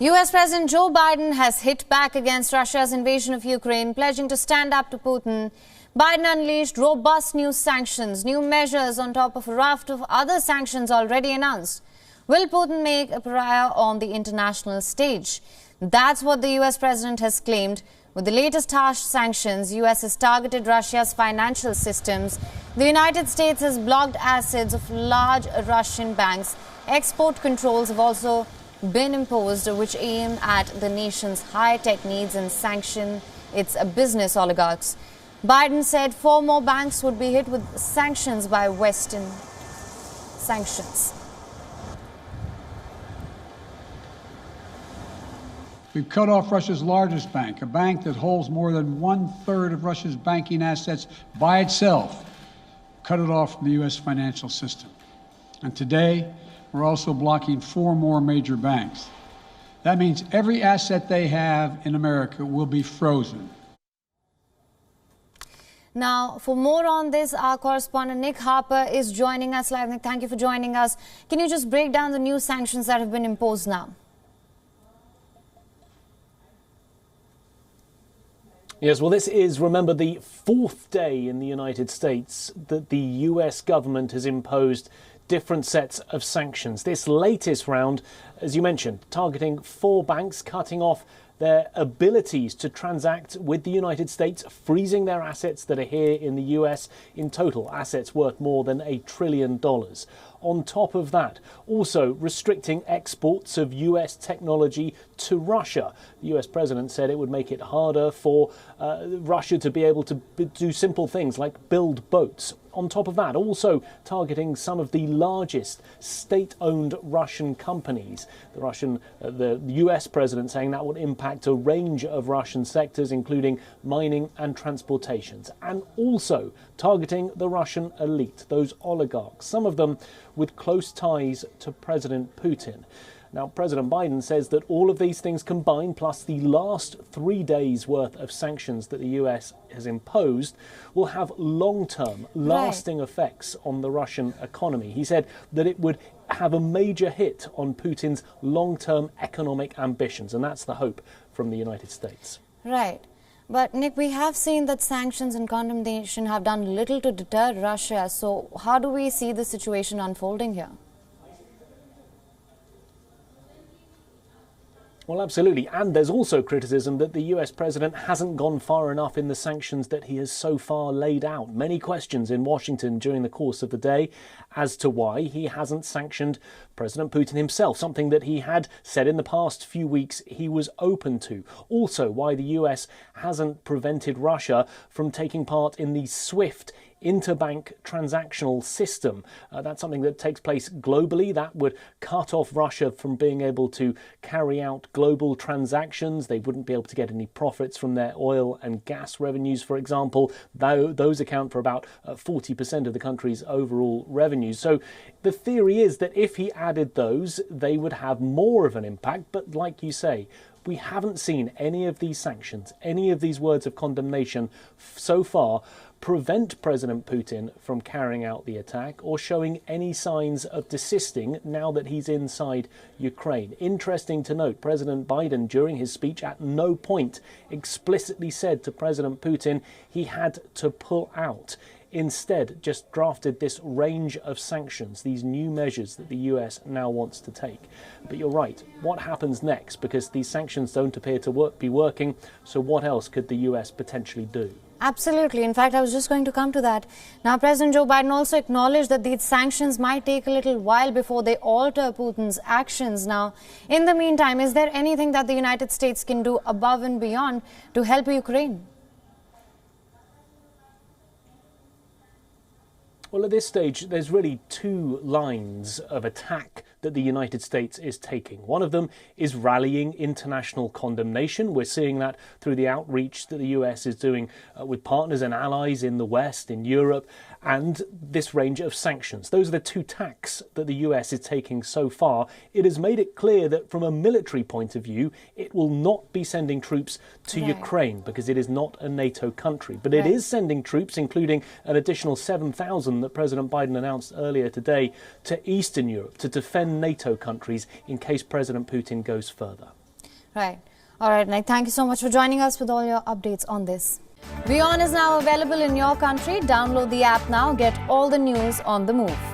US President Joe Biden has hit back against Russia's invasion of Ukraine, pledging to stand up to Putin. Biden unleashed robust new sanctions, new measures on top of a raft of other sanctions already announced. Will Putin make a pariah on the international stage? That's what the US president has claimed. With the latest harsh sanctions, US has targeted Russia's financial systems. The United States has blocked assets of large Russian banks. Export controls have also been imposed, which aim at the nation's high-tech needs and sanction its business oligarchs. Biden said 4 more banks would be hit with sanctions by Western sanctions. We've cut off Russia's largest bank, a bank that holds more than 1/3 of Russia's banking assets by itself. Cut it off from the U.S. financial system. And today, we're also blocking 4 more major banks. That means every asset they have in America will be frozen. Now, for more on this, our correspondent Nick Harper is joining us live. Nick, thank you for joining us. Can you just break down the new sanctions that have been imposed now? Yes, well, this is, remember, the 4th day in the United States that the US government has imposed different sets of sanctions. This latest round, as you mentioned, targeting 4 banks, cutting off their abilities to transact with the United States, freezing their assets that are here in the US, in total assets worth more than $1 trillion. On top of that, also restricting exports of US technology to Russia. The US president said it would make it harder for Russia to be able to do simple things like build boats. On top of that, also targeting some of the largest state-owned Russian companies. The US president saying that would impact a range of Russian sectors, including mining and transportations. And also targeting the Russian elite, those oligarchs, some of them with close ties to President Putin. Now, President Biden says that all of these things combined, plus the last 3 days' worth of sanctions that the US has imposed, will have long-term, lasting effects on the Russian economy. He said that it would have a major hit on Putin's long-term economic ambitions, and that's the hope from the United States. Right. But, Nick, we have seen that sanctions and condemnation have done little to deter Russia. So how do we see the situation unfolding here? Well, absolutely. And there's also criticism that the US president hasn't gone far enough in the sanctions that he has so far laid out. Many questions in Washington during the course of the day as to why he hasn't sanctioned President Putin himself, something that he had said in the past few weeks he was open to. Also, why the US hasn't prevented Russia from taking part in the SWIFT interbank transactional system. That's something that takes place globally. That would cut off Russia from being able to carry out global transactions. They wouldn't be able to get any profits from their oil and gas revenues, for example, though those account for about 40% of the country's overall revenues. So the theory is that if he added those, they would have more of an impact. But like you say, we haven't seen any of these sanctions, any of these words of condemnation so far prevent President Putin from carrying out the attack or showing any signs of desisting now that he's inside Ukraine. Interesting to note, President Biden, during his speech, at no point explicitly said to President Putin he had to pull out. Instead, just drafted this range of sanctions, these new measures that the US now wants to take. But you're right, what happens next? Because these sanctions don't appear to be working, so what else could the US potentially do? Absolutely. In fact, I was just going to come to that. Now, President Joe Biden also acknowledged that these sanctions might take a little while before they alter Putin's actions. Now, in the meantime, is there anything that the United States can do above and beyond to help Ukraine? Well, at this stage, there's really 2 lines of attack that the United States is taking. One of them is rallying international condemnation. We're seeing that through the outreach that the US is doing with partners and allies in the West, in Europe, and this range of sanctions. Those are the 2 tacks that the US is taking so far. It has made it clear that from a military point of view, it will not be sending troops to Ukraine because it is not a NATO country. But it is sending troops, including an additional 7,000 that President Biden announced earlier today, to Eastern Europe to defend NATO countries in case President Putin goes further. Right. All right, Nick, thank you so much for joining us with all your updates on this. WION is now available in your country. Download the app now. Get all the news on the move.